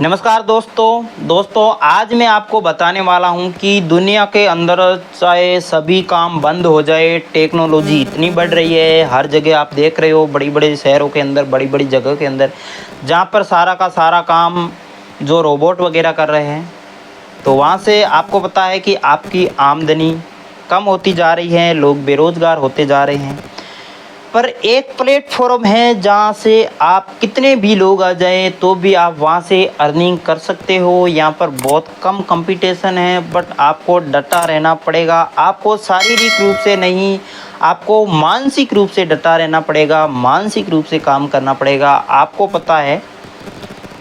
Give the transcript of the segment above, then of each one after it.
नमस्कार दोस्तों आज मैं आपको बताने वाला हूं कि दुनिया के अंदर चाहे सभी काम बंद हो जाए, टेक्नोलॉजी इतनी बढ़ रही है। हर जगह आप देख रहे हो, बड़ी बड़ी शहरों के अंदर, बड़ी बड़ी जगह के अंदर, जहां पर सारा का सारा काम जो रोबोट वगैरह कर रहे हैं, तो वहां से आपको पता है कि आपकी आमदनी कम होती जा रही है, लोग बेरोज़गार होते जा रहे हैं। पर एक प्लेटफॉर्म है जहाँ से आप कितने भी लोग आ जाएं तो भी आप वहाँ से अर्निंग कर सकते हो। यहाँ पर बहुत कम कंपटीशन है, बट आपको डटा रहना पड़ेगा। आपको शारीरिक रूप से नहीं, आपको मानसिक रूप से डटा रहना पड़ेगा, मानसिक रूप से काम करना पड़ेगा। आपको पता है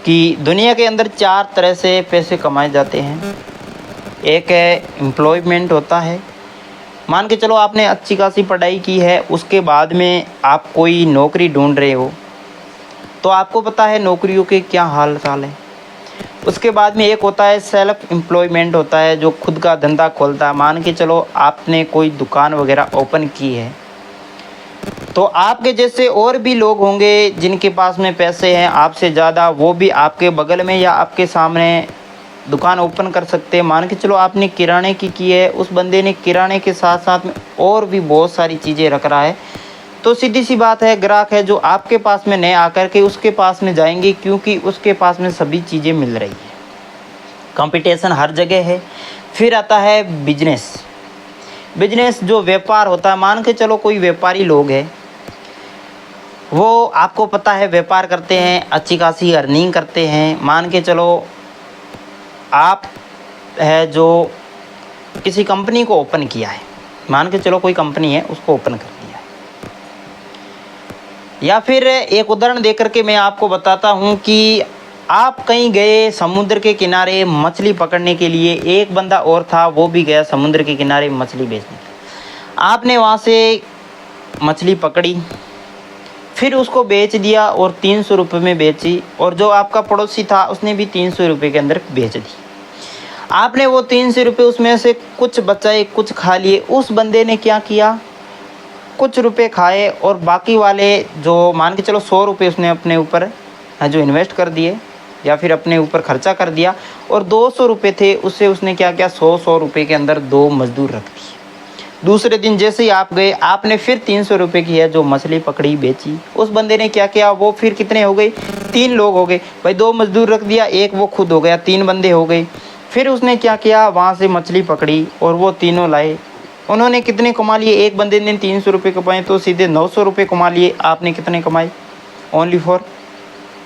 कि दुनिया के अंदर 4 तरह से पैसे कमाए जाते हैं। एक है एम्प्लॉयमेंट होता है, मान के चलो आपने अच्छी खासी पढ़ाई की है, उसके बाद में आप कोई नौकरी ढूंढ रहे हो, तो आपको पता है नौकरियों के क्या हाल चाल है। उसके बाद में एक होता है सेल्फ एम्प्लॉयमेंट होता है, जो खुद का धंधा खोलता है। मान के चलो आपने कोई दुकान वगैरह ओपन की है, तो आपके जैसे और भी लोग होंगे जिनके पास में पैसे हैं आपसे ज़्यादा, वो भी आपके बगल में या आपके सामने दुकान ओपन कर सकते हैं। मान के चलो आपने किराने की है, उस बंदे ने किराने के साथ साथ में और भी बहुत सारी चीज़ें रख रहा है, तो सीधी सी बात है, ग्राहक है जो आपके पास में नए आकर के उसके पास में जाएंगे, क्योंकि उसके पास में सभी चीज़ें मिल रही है। कंपटीशन हर जगह है। फिर आता है बिजनेस जो व्यापार होता है। मान के चलो कोई व्यापारी लोग हैं, वो आपको पता है व्यापार करते हैं, अच्छी खासी अर्निंग करते हैं। मान के चलो आप है जो किसी कंपनी को ओपन किया है, मान के चलो कोई कंपनी है उसको ओपन कर दिया है। या फिर एक उदाहरण देकर के मैं आपको बताता हूँ कि आप कहीं गए समुद्र के किनारे मछली पकड़ने के लिए, एक बंदा और था वो भी गया समुद्र के किनारे मछली बेचने। आपने वहाँ से मछली पकड़ी, फिर उसको बेच दिया और 300 रुपये में बेची, और जो आपका पड़ोसी था उसने भी 300 रुपये के अंदर बेच दी। आपने वो 300 रुपये उसमें से कुछ बचाए, कुछ खा लिए। उस बंदे ने क्या किया, कुछ रुपए खाए और बाकी वाले जो मान के चलो 100 रुपये उसने अपने ऊपर जो इन्वेस्ट कर दिए या फिर अपने ऊपर खर्चा कर दिया, और 200 रुपये थे उससे उसने क्या किया, 100 रुपये के अंदर 2 मजदूर रख दिए। दूसरे दिन जैसे ही आप गए, आपने फिर 300 रुपये की है जो मछली पकड़ी बेची। उस बंदे ने क्या किया, वो फिर कितने हो गए, 3 लोग हो गए भाई, 2 मजदूर रख दिया, एक वो खुद हो गया, 3 बंदे हो गए। फिर उसने क्या किया, वहाँ से मछली पकड़ी और वो तीनों लाए। उन्होंने कितने कमा लिए, एक बंदे ने 300 रुपये कमाए तो सीधे 900 रुपये कमा लिए। आपने कितने कमाए, ओनली फॉर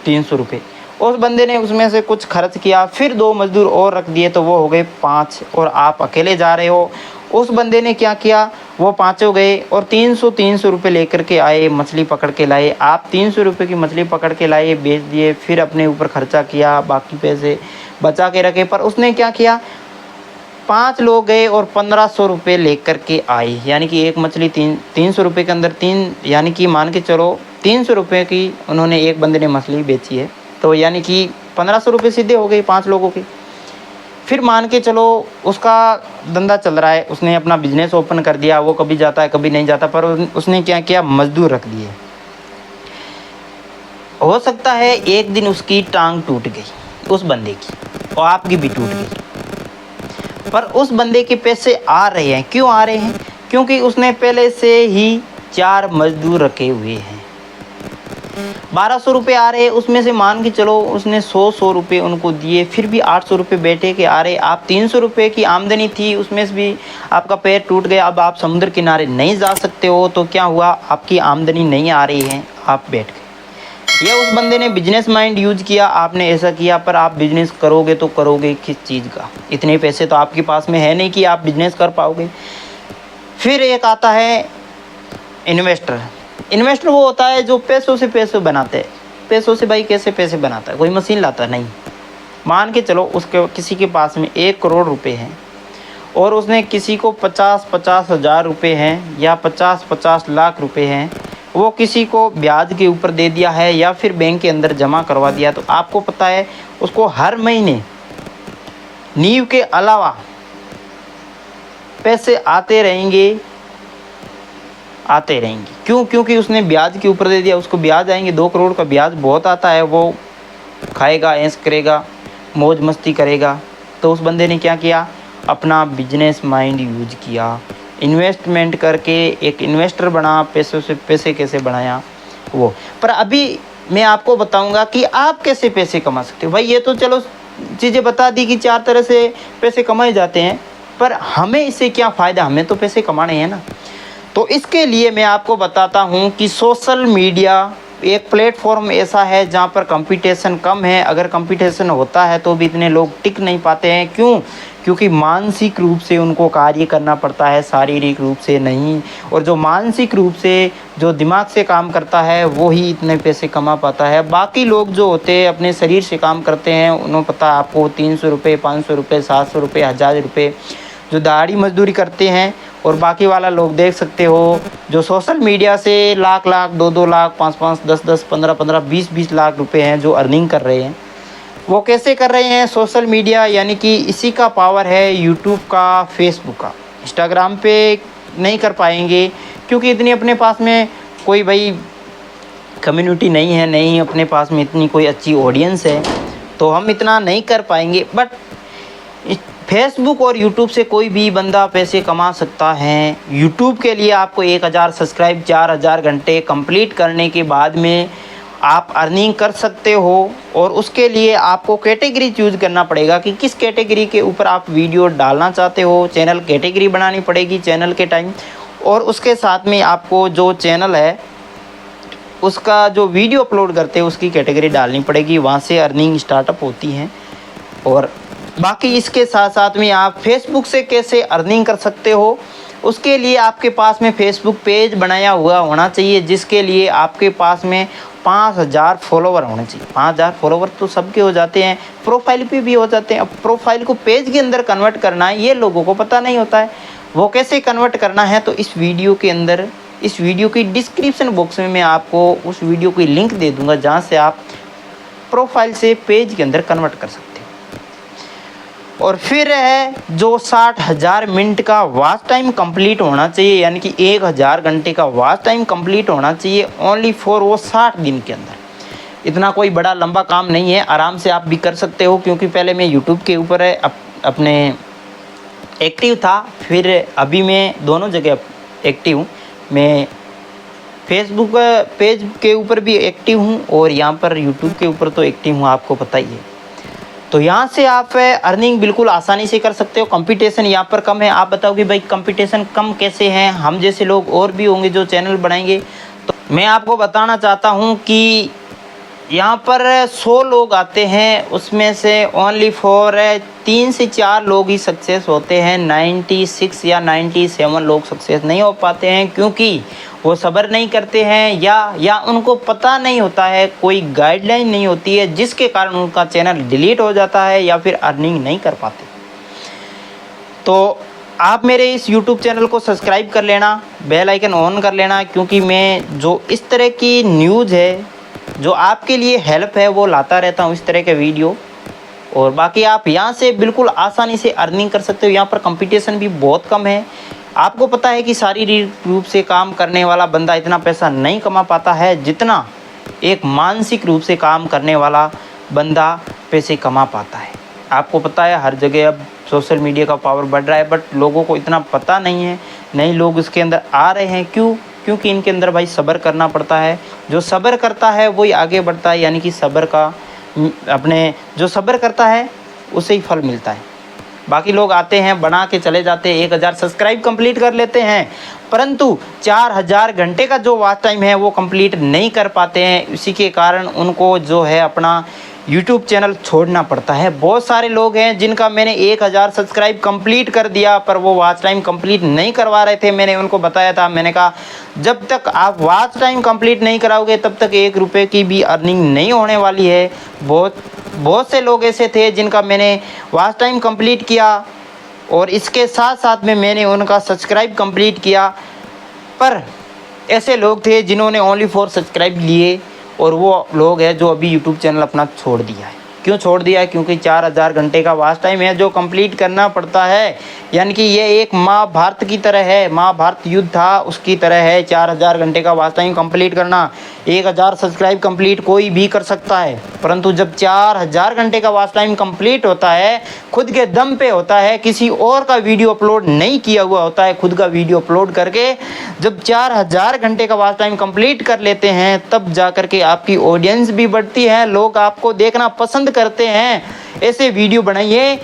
300 रुपये। उस बंदे ने उसमें से कुछ खर्च किया, फिर 2 मजदूर और रख दिए तो वो हो गए 5, और आप अकेले जा रहे हो। उस बंदे ने क्या किया, वो पाँचों गए और 300 रुपये लेकर के आए, मछली पकड़ के लाए। आप 300 रुपये की मछली पकड़ के लाए, बेच दिए, फिर अपने ऊपर खर्चा किया, बाकी पैसे बचा के रखे। पर उसने क्या किया, 5 लोग गए और 1500 रुपये लेकर के आए, यानी कि एक मछली 300 रुपये के अंदर 3, यानी कि मान के चलो 300 रुपये की उन्होंने एक बंदे ने मछली बेची है, तो यानी कि 1500 रुपये सीधे हो गए 5 लोगों के। फिर मान के चलो उसका धंधा चल रहा है, उसने अपना बिजनेस ओपन कर दिया, वो कभी जाता है कभी नहीं जाता, पर उसने क्या किया, मजदूर रख दिए। हो सकता है एक दिन उसकी टांग टूट गई उस बंदे की, और आपकी भी टूट गई, पर उस बंदे के पैसे आ रहे हैं। क्यों आ रहे हैं, क्योंकि उसने पहले से ही 4 मजदूर रखे हुए हैं। 1200 रुपये आ रहे, उसमें से मान के चलो उसने 100 रुपये उनको दिए, फिर भी 800 रुपये बैठे के आ रहे। आप 300 रुपये की आमदनी थी, उसमें से भी आपका पैर टूट गया, अब आप समुद्र किनारे नहीं जा सकते हो, तो क्या हुआ, आपकी आमदनी नहीं आ रही है, आप बैठ गए। ये उस बंदे ने बिजनेस माइंड यूज किया, आपने ऐसा किया, पर आप बिजनेस करोगे तो करोगे किस चीज़ का, इतने पैसे तो आपके पास में है नहीं कि आप बिजनेस कर पाओगे। फिर एक आता है इन्वेस्टर। इन्वेस्टर वो होता है जो पैसों से पैसे बनाते हैं। पैसों से भाई कैसे पैसे बनाता है, कोई मशीन लाता नहीं। मान के चलो उसके किसी के पास में 1 करोड़ रुपए हैं, और उसने किसी को 50-50 हज़ार रुपये हैं या 50-50 लाख रुपए हैं, वो किसी को ब्याज के ऊपर दे दिया है या फिर बैंक के अंदर जमा करवा दिया, तो आपको पता है उसको हर महीने नींव के अलावा पैसे आते रहेंगे। क्यों, क्योंकि उसने ब्याज के ऊपर दे दिया, उसको ब्याज आएंगे। 2 करोड़ का ब्याज बहुत आता है, वो खाएगा, ऐश करेगा, मौज मस्ती करेगा। तो उस बंदे ने क्या किया, अपना बिजनेस माइंड यूज किया, इन्वेस्टमेंट करके एक इन्वेस्टर बना, पैसों से पैसे कैसे बनाया वो। पर अभी मैं आपको बताऊंगा कि आप कैसे पैसे कमा सकते हो। भाई ये तो चलो चीज़ें बता दी कि 4 तरह से पैसे कमाए जाते हैं, पर हमें इससे क्या फ़ायदा, हमें तो पैसे कमाने हैं ना। तो इसके लिए मैं आपको बताता हूँ कि सोशल मीडिया एक प्लेटफॉर्म ऐसा है जहाँ पर कंपटीशन कम है। अगर कंपटीशन होता है तो भी इतने लोग टिक नहीं पाते हैं। क्यों? क्योंकि मानसिक रूप से उनको कार्य करना पड़ता है, शारीरिक रूप से नहीं। और जो मानसिक रूप से, जो दिमाग से काम करता है, वो ही इतने पैसे कमा पाता है। बाकी लोग जो होते हैं अपने शरीर से काम करते हैं, उन्हें पता है आपको 300 रुपये, 500 रुपये, 700 रुपये, 1000 रुपये जो दिहाड़ी मजदूरी करते हैं। और बाकी वाला लोग देख सकते हो जो सोशल मीडिया से लाख लाख, 2-2 लाख, 5-5, 10-10, 15-15, 20-20 लाख रुपए हैं जो अर्निंग कर रहे हैं। वो कैसे कर रहे हैं? सोशल मीडिया, यानी कि इसी का पावर है, यूट्यूब का, फेसबुक का। इंस्टाग्राम पे नहीं कर पाएंगे क्योंकि इतनी अपने पास में कोई भाई कम्युनिटी नहीं है, नहीं अपने पास में इतनी कोई अच्छी ऑडियंस है, तो हम इतना नहीं कर पाएंगे। बट फेसबुक और यूट्यूब से कोई भी बंदा पैसे कमा सकता है। यूट्यूब के लिए आपको 1000 सब्सक्राइब, 4000 घंटे कंप्लीट करने के बाद में आप अर्निंग कर सकते हो। और उसके लिए आपको कैटेगरी चूज़ करना पड़ेगा कि किस कैटेगरी के ऊपर आप वीडियो डालना चाहते हो। चैनल कैटेगरी बनानी पड़ेगी चैनल के टाइम, और उसके साथ में आपको जो चैनल है उसका जो वीडियो अपलोड करते हैं उसकी कैटेगरी डालनी पड़ेगी। वहाँ से अर्निंग स्टार्टअप होती है। और बाकी इसके साथ साथ में आप फेसबुक से कैसे अर्निंग कर सकते हो, उसके लिए आपके पास में फेसबुक पेज बनाया हुआ होना चाहिए, जिसके लिए आपके पास में 5000 फॉलोवर होने चाहिए। 5000 फॉलोवर तो सबके हो जाते हैं, प्रोफाइल पे भी हो जाते हैं। अब प्रोफाइल को पेज के अंदर कन्वर्ट करना है, ये लोगों को पता नहीं होता है। वो कैसे कन्वर्ट करना है, तो इस वीडियो के अंदर, इस वीडियो की डिस्क्रिप्शन बॉक्स में मैं आपको उस वीडियो की लिंक दे दूँगा, जहाँ से आप प्रोफाइल से पेज के अंदर कन्वर्ट कर सकते हैं। और फिर है जो 60,000 मिनट का वॉच टाइम कंप्लीट होना चाहिए, यानी कि 1000 घंटे का वॉच टाइम कंप्लीट होना चाहिए ओनली फॉर वो 60 दिन के अंदर। इतना कोई बड़ा लंबा काम नहीं है, आराम से आप भी कर सकते हो। क्योंकि पहले मैं यूट्यूब के ऊपर अपने एक्टिव था, फिर अभी मैं दोनों जगह एक्टिव हूँ। मैं फेसबुक पेज के ऊपर भी एक्टिव हूँ और यहाँ पर यूट्यूब के ऊपर तो एक्टिव हूँ, आपको पता ही है। तो यहाँ से आप अर्निंग बिल्कुल आसानी से कर सकते हो। कंपटीशन यहाँ पर कम है। आप बताओ कि भाई कंपटीशन कम कैसे हैं? हम जैसे लोग और भी होंगे जो चैनल बनाएंगे। तो मैं आपको बताना चाहता हूँ कि यहाँ पर 100 लोग आते हैं, उसमें से ओनली फॉर 3 से 4 लोग ही सक्सेस होते हैं। 96 या 97 लोग सक्सेस नहीं हो पाते हैं, क्योंकि वो सब्र नहीं करते हैं या उनको पता नहीं होता है, कोई गाइडलाइन नहीं होती है, जिसके कारण उनका चैनल डिलीट हो जाता है या फिर अर्निंग नहीं कर पाते। तो आप मेरे इस YouTube चैनल को सब्सक्राइब कर लेना, बेल आइकन ऑन कर लेना, क्योंकि मैं जो इस तरह की न्यूज़ है, जो आपके लिए हेल्प है, वो लाता रहता हूँ इस तरह के वीडियो। और बाकी आप यहाँ से बिल्कुल आसानी से अर्निंग कर सकते हो। यहाँ पर कंपटीशन भी बहुत कम है। आपको पता है कि शारीरिक रूप से काम करने वाला बंदा इतना पैसा नहीं कमा पाता है जितना एक मानसिक रूप से काम करने वाला बंदा पैसे कमा पाता है। आपको पता है हर जगह अब सोशल मीडिया का पावर बढ़ रहा है, बट लोगों को इतना पता नहीं है। नए लोग इसके अंदर आ रहे हैं, क्यों? क्योंकि इनके अंदर भाई सब्र करना पड़ता है। जो सब्र करता है वही आगे बढ़ता है, यानी कि सब्र का अपने जो सब्र करता है उसे ही फल मिलता है। बाकी लोग आते हैं, बना के चले जाते हैं, 1000 सब्सक्राइब कंप्लीट कर लेते हैं, परंतु 4000 घंटे का जो वॉच टाइम है वो कंप्लीट नहीं कर पाते हैं। इसी के कारण उनको जो है अपना यूट्यूब चैनल छोड़ना पड़ता है। बहुत सारे लोग हैं जिनका मैंने 1000 सब्सक्राइब कंप्लीट कर दिया, पर वो वॉच टाइम कंप्लीट नहीं करवा रहे थे। मैंने उनको बताया था, मैंने कहा जब तक आप वॉच टाइम कंप्लीट नहीं कराओगे तब तक 1 रुपये की भी अर्निंग नहीं होने वाली है। बहुत से लोग ऐसे थे जिनका मैंने वॉच टाइम कंप्लीट किया और इसके साथ साथ में मैंने उनका सब्सक्राइब कंप्लीट किया, पर ऐसे लोग थे जिन्होंने ओनली फॉर सब्सक्राइब लिए, और वो लोग हैं जो अभी यूट्यूब चैनल अपना छोड़ दिया है। क्यों छोड़ दिया? क्योंकि 4000 घंटे का वॉच टाइम है जो कंप्लीट करना पड़ता है। यानी कि ये एक महाभारत की तरह है, महाभारत युद्ध था उसकी तरह है 4000 घंटे का वॉच टाइम कंप्लीट करना। 1000 सब्सक्राइब कंप्लीट कोई भी कर सकता है, परंतु जब 4000 घंटे का वॉच टाइम कंप्लीट होता है, खुद के दम पे होता है, किसी और का वीडियो अपलोड नहीं किया हुआ होता है, खुद का वीडियो अपलोड करके जब 4000 घंटे का वॉच टाइम कंप्लीट कर लेते हैं, तब जा कर के आपकी ऑडियंस भी बढ़ती है, लोग आपको देखना पसंद करते हैं। ऐसे वीडियो बनाइए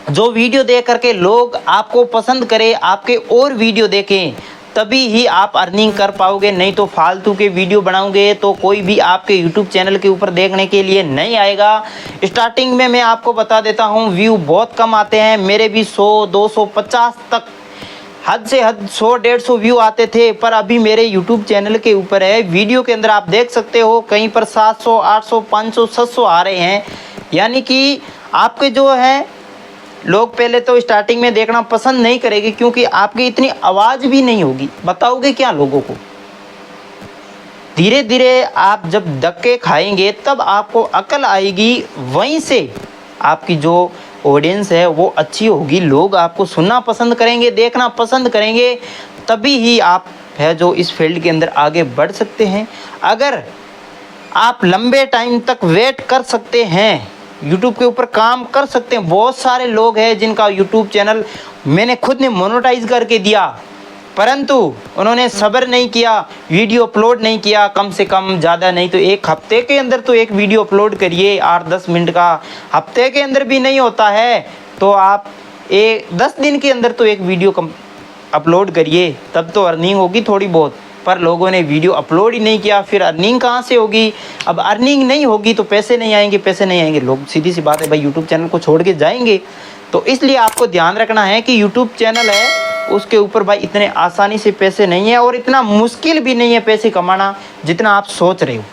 जो वीडियो देख करके लोग आपको पसंद करें, आपके और वीडियो देखें, तभी ही आप अर्निंग कर पाओगे। नहीं तो फालतू के वीडियो बनाओगे तो कोई भी आपके YouTube चैनल के ऊपर देखने के लिए नहीं आएगा। स्टार्टिंग में मैं आपको बता देता हूँ, व्यू बहुत कम आते हैं, मेरे भी 100, 250 तक, हद से हद 100-150 व्यू आते थे। पर अभी मेरे YouTube चैनल के ऊपर है, वीडियो के अंदर आप देख सकते हो कहीं पर 700, 800, 500, 700 आ रहे हैं। यानी कि आपके जो है लोग पहले तो स्टार्टिंग में देखना पसंद नहीं करेंगे, क्योंकि आपकी इतनी आवाज़ भी नहीं होगी, बताओगे क्या लोगों को। धीरे धीरे आप जब धक्के खाएंगे तब आपको अकल आएगी, वहीं से आपकी जो ऑडियंस है वो अच्छी होगी, लोग आपको सुनना पसंद करेंगे, देखना पसंद करेंगे, तभी ही आप है जो इस फील्ड के अंदर आगे बढ़ सकते हैं। अगर आप लंबे टाइम तक वेट कर सकते हैं, YouTube के ऊपर काम कर सकते हैं। बहुत सारे लोग हैं जिनका YouTube चैनल मैंने खुद ने मोनेटाइज करके दिया, परंतु उन्होंने सब्र नहीं किया, वीडियो अपलोड नहीं किया। कम से कम ज़्यादा नहीं तो एक हफ्ते के अंदर तो एक वीडियो अपलोड करिए, 8-10 मिनट का। हफ्ते के अंदर भी नहीं होता है तो आप 10 दिन के अंदर तो एक वीडियो अपलोड करिए, तब तो अर्निंग होगी थोड़ी बहुत। पर लोगों ने वीडियो अपलोड ही नहीं किया, फिर अर्निंग कहाँ से होगी? अब अर्निंग नहीं होगी तो पैसे नहीं आएंगे, पैसे नहीं आएंगे, लोग सीधी सी बात है भाई यूट्यूब चैनल को छोड़ के जाएंगे। तो इसलिए आपको ध्यान रखना है कि यूट्यूब चैनल है उसके ऊपर भाई इतने आसानी से पैसे नहीं है, और इतना मुश्किल भी नहीं है पैसे कमाना जितना आप सोच रहे हो।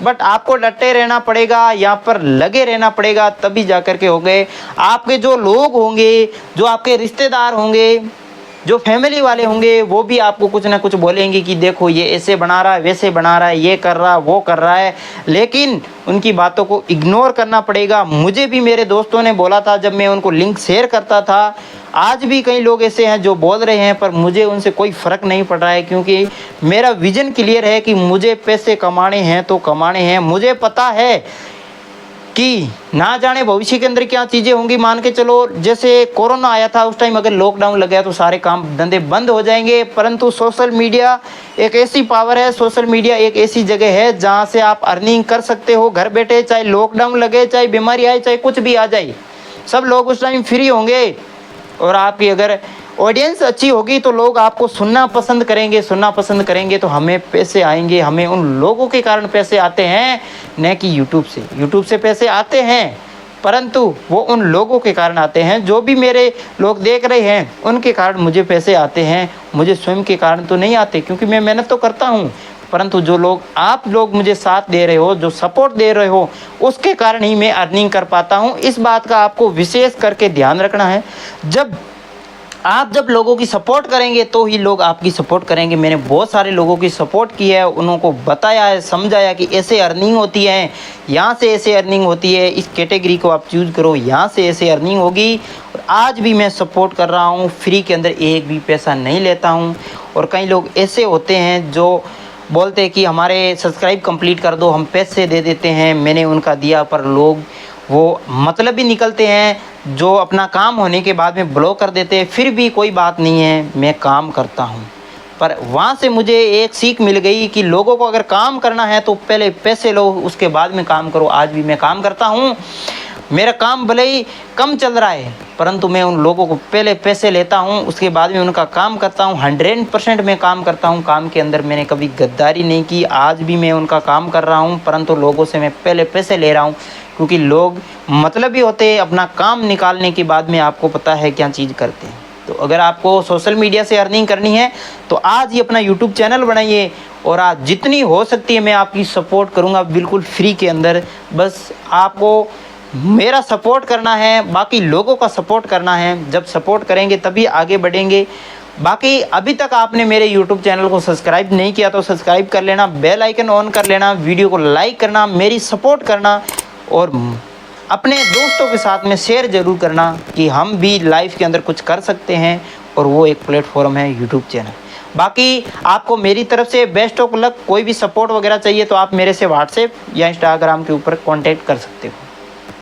बट आपको डटे रहना पड़ेगा, यहाँ पर लगे रहना पड़ेगा, तभी जा कर के हो गए। आपके जो लोग होंगे, जो आपके रिश्तेदार होंगे, जो फैमिली वाले होंगे, वो भी आपको कुछ ना कुछ बोलेंगे कि देखो ये ऐसे बना रहा है, वैसे बना रहा है, ये कर रहा है, वो कर रहा है, लेकिन उनकी बातों को इग्नोर करना पड़ेगा। मुझे भी मेरे दोस्तों ने बोला था जब मैं उनको लिंक शेयर करता था, आज भी कई लोग ऐसे हैं जो बोल रहे हैं, पर मुझे उनसे कोई फ़र्क नहीं पड़ रहा है, क्योंकि मेरा विज़न क्लियर है कि मुझे पैसे कमाने हैं तो कमाने हैं। मुझे पता है कि ना जाने भविष्य के अंदर क्या चीज़ें होंगी। मान के चलो जैसे कोरोना आया था, उस टाइम अगर लॉकडाउन लग गया तो सारे काम धंधे बंद हो जाएंगे, परंतु सोशल मीडिया एक ऐसी पावर है, सोशल मीडिया एक ऐसी जगह है जहां से आप अर्निंग कर सकते हो घर बैठे। चाहे लॉकडाउन लगे, चाहे बीमारी आए, चाहे कुछ भी आ जाए, सब लोग उस टाइम फ्री होंगे, और आपकी अगर ऑडियंस अच्छी होगी तो लोग आपको सुनना पसंद करेंगे तो हमें पैसे आएंगे। हमें उन लोगों के कारण पैसे आते हैं, न कि यूट्यूब से पैसे आते हैं, परंतु वो उन लोगों के कारण आते हैं। जो भी मेरे लोग देख रहे हैं उनके कारण मुझे पैसे आते हैं, मुझे स्वयं के कारण तो नहीं आते, क्योंकि मैं मेहनत तो करता हूँ। परंतु जो लोग आप लोग मुझे साथ दे रहे हो, जो सपोर्ट दे रहे हो, उसके कारण ही मैं अर्निंग कर पाता हूँ। इस बात का आपको विशेष करके ध्यान रखना है। जब लोगों की सपोर्ट करेंगे तो ही लोग आपकी सपोर्ट करेंगे। मैंने बहुत सारे लोगों की सपोर्ट की है, उनको बताया है, समझाया कि ऐसे अर्निंग होती है, यहाँ से ऐसे अर्निंग होती है, इस कैटेगरी को आप चूज़ करो, यहाँ से ऐसे अर्निंग होगी। और आज भी मैं सपोर्ट कर रहा हूँ, फ्री के अंदर एक भी पैसा नहीं लेता हूँ। और कई लोग ऐसे होते हैं जो बोलते हैं कि हमारे सब्सक्राइब कंप्लीट कर दो, हम पैसे दे देते हैं। मैंने उनका दिया, पर लोग वो मतलब भी निकलते हैं, जो अपना काम होने के बाद में ब्लॉक कर देते हैं। फिर भी कोई बात नहीं है, मैं काम करता हूँ। पर वहाँ से मुझे एक सीख मिल गई कि लोगों को अगर काम करना है तो पहले पैसे लो, उसके बाद में काम करो। आज भी मैं काम करता हूँ, मेरा काम भले ही कम चल रहा है, परंतु मैं उन लोगों को पहले पैसे लेता हूँ, उसके बाद में उनका काम करता हूँ। 100% मैं काम करता हूँ, काम के अंदर मैंने कभी गद्दारी नहीं की। आज भी मैं उनका काम कर रहा हूँ, परंतु लोगों से मैं पहले पैसे ले रहा हूँ, क्योंकि लोग मतलब ही होते हैं, अपना काम निकालने के बाद में आपको पता है क्या चीज़ करते हैं। तो अगर आपको सोशल मीडिया से अर्निंग करनी है तो आज ही अपना यूट्यूब चैनल बनाइए, और आज जितनी हो सकती है मैं आपकी सपोर्ट करूँगा बिल्कुल फ्री के अंदर। बस आपको मेरा सपोर्ट करना है, बाकी लोगों का सपोर्ट करना है। जब सपोर्ट करेंगे तभी आगे बढ़ेंगे। बाकी अभी तक आपने मेरे YouTube चैनल को सब्सक्राइब नहीं किया तो सब्सक्राइब कर लेना, बेल आइकन ऑन कर लेना, वीडियो को लाइक करना, मेरी सपोर्ट करना, और अपने दोस्तों के साथ में शेयर ज़रूर करना कि हम भी लाइफ के अंदर कुछ कर सकते हैं, और वो एक प्लेटफॉर्म है यूट्यूब चैनल। बाकी आपको मेरी तरफ से बेस्ट ऑफ लक। कोई भी सपोर्ट वगैरह चाहिए तो आप मेरे से व्हाट्सएप या इंस्टाग्राम के ऊपर कांटेक्ट कर सकते हो।